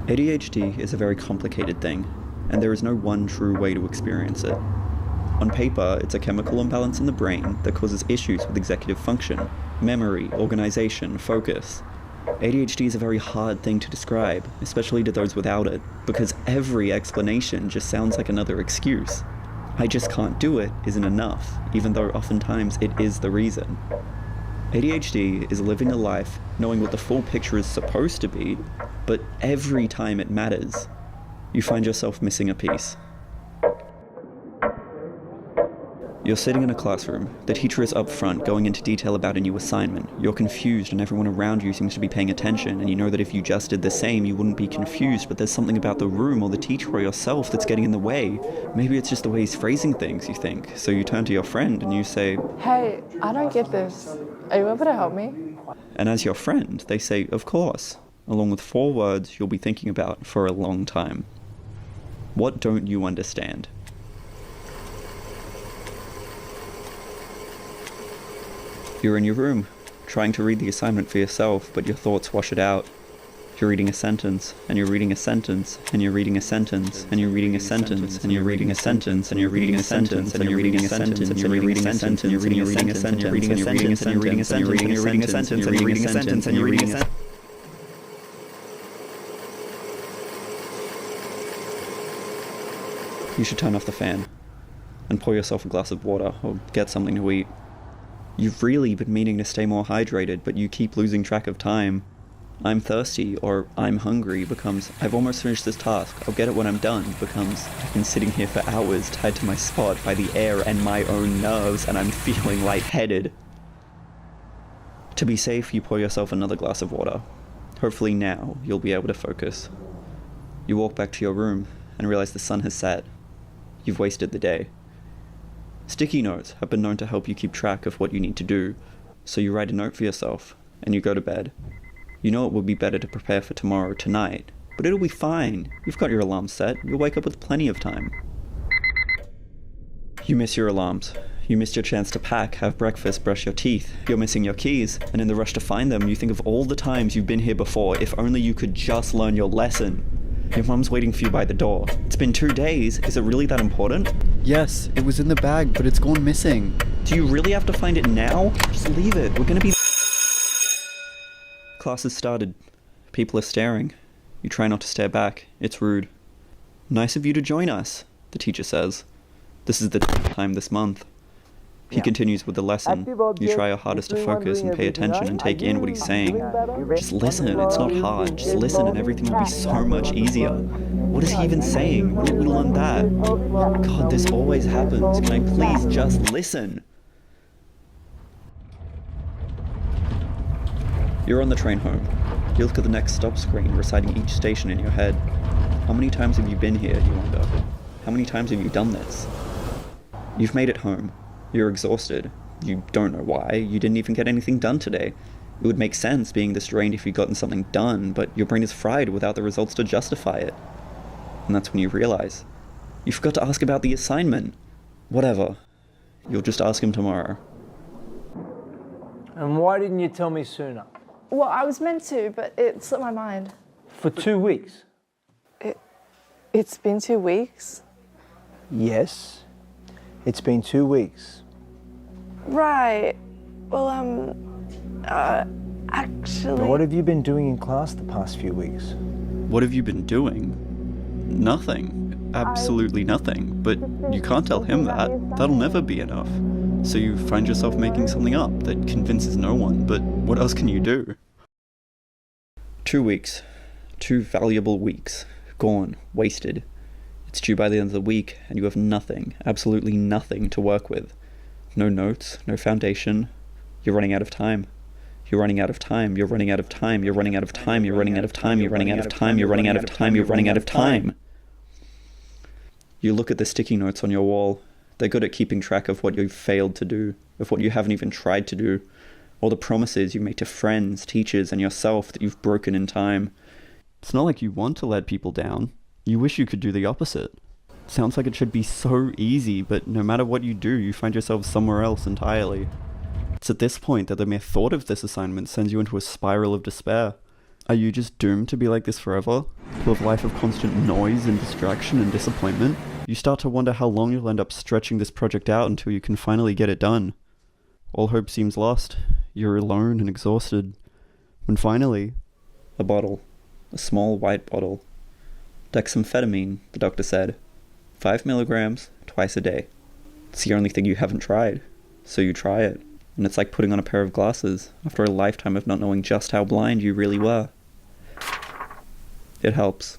ADHD is a very complicated thing, and there is no one true way to experience it. On paper, it's a chemical imbalance in the brain that causes issues with executive function, memory, organization, focus. ADHD is a very hard thing to describe, especially to those without it, because every explanation just sounds like another excuse. I just can't do it isn't enough, even though oftentimes it is the reason. ADHD is living a life knowing what the full picture is supposed to be, but every time it matters, you find yourself missing a piece. You're sitting in a classroom, the teacher is up front going into detail about a new assignment, you're confused and everyone around you seems to be paying attention, and you know that if you just did the same you wouldn't be confused, but there's something about the room or the teacher or yourself that's getting in the way. Maybe it's just the way he's phrasing things, you think, so you turn to your friend and you say, "Hey, I don't get this. Are you able to help me?" And as your friend, they say, "Of course," along with 4 words you'll be thinking about for a long time. What don't you understand? You're in your room, trying to read the assignment for yourself, but your thoughts wash it out. You're reading a sentence, and you're reading a sentence, and you're reading a sentence, and you're reading a sentence, and you're reading a sentence, and you're reading a sentence, and you're reading a sentence, and you're reading a sentence, and you're reading a sentence, and you're reading a sentence, and you're reading a sentence, and you're reading a sentence, and you're reading a sentence, and you're reading a sentence. You should turn off the fan, and pour yourself a glass of water, or get something to eat. You've really been meaning to stay more hydrated, but you keep losing track of time. I'm thirsty, or I'm hungry, becomes I've almost finished this task, I'll get it when I'm done, becomes I've been sitting here for hours tied to my spot by the air and my own nerves, and I'm feeling lightheaded. To be safe, you pour yourself another glass of water. Hopefully now, you'll be able to focus. You walk back to your room, and realize the sun has set. You've wasted the day. Sticky notes have been known to help you keep track of what you need to do, so you write a note for yourself, and you go to bed. You know it would be better to prepare for tomorrow tonight, but it'll be fine. You've got your alarm set, you'll wake up with plenty of time. You miss your alarms. You missed your chance to pack, have breakfast, brush your teeth. You're missing your keys, and in the rush to find them, you think of all the times you've been here before, if only you could just learn your lesson. Your mum's waiting for you by the door. It's been 2 days, is it really that important? Yes, it was in the bag, but it's gone missing. Do you really have to find it now? Just leave it, we're gonna be... Class has started. People are staring. You try not to stare back, it's rude. "Nice of you to join us," the teacher says. "This is the time this month." He continues with the lesson. You try your hardest to focus and pay attention and take in what he's saying. Just listen, it's not hard. Just listen and everything will be so much easier. What is he even saying? When did we learn that? God, this always happens. Can I please just listen? You're on the train home. You look at the next stop screen, reciting each station in your head. How many times have you been here, you wonder? How many times have you done this? You've made it home. You're exhausted. You don't know why. You didn't even get anything done today. It would make sense being this drained if you'd gotten something done, but your brain is fried without the results to justify it. And that's when you realize. You forgot to ask about the assignment. Whatever. You'll just ask him tomorrow. And why didn't you tell me sooner? Well, I was meant to, but it slipped my mind. For 2 weeks? It's been 2 weeks? Yes. It's been 2 weeks. Right. Well, actually... Now, what have you been doing in class the past few weeks? What have you been doing? Nothing. Absolutely nothing. But you can't tell him that. That'll never be enough. So you find yourself making something up that convinces no one, but what else can you do? 2 weeks. 2 valuable weeks. Gone. Wasted. It's due by the end of the week, and you have nothing, absolutely nothing to work with. No notes, no foundation. You're running out of time. You're running out of time. You're running out of time. You're running out of time. You're running out of time. You're running out of time. You're running out of time. You're running out of time. You look at the sticky notes on your wall. They're good at keeping track of what you've failed to do, of what you haven't even tried to do, or the promises you make to friends, teachers, and yourself that you've broken in time. It's not like you want to let people down. You wish you could do the opposite. Sounds like it should be so easy, but no matter what you do, you find yourself somewhere else entirely. It's at this point that the mere thought of this assignment sends you into a spiral of despair. Are you just doomed to be like this forever? To live a life of constant noise and distraction and disappointment? You start to wonder how long you'll end up stretching this project out until you can finally get it done. All hope seems lost. You're alone and exhausted. When finally, a bottle. A small white bottle. Dexamphetamine, the doctor said. 5 milligrams, twice a day. It's the only thing you haven't tried. So you try it. And it's like putting on a pair of glasses after a lifetime of not knowing just how blind you really were. It helps.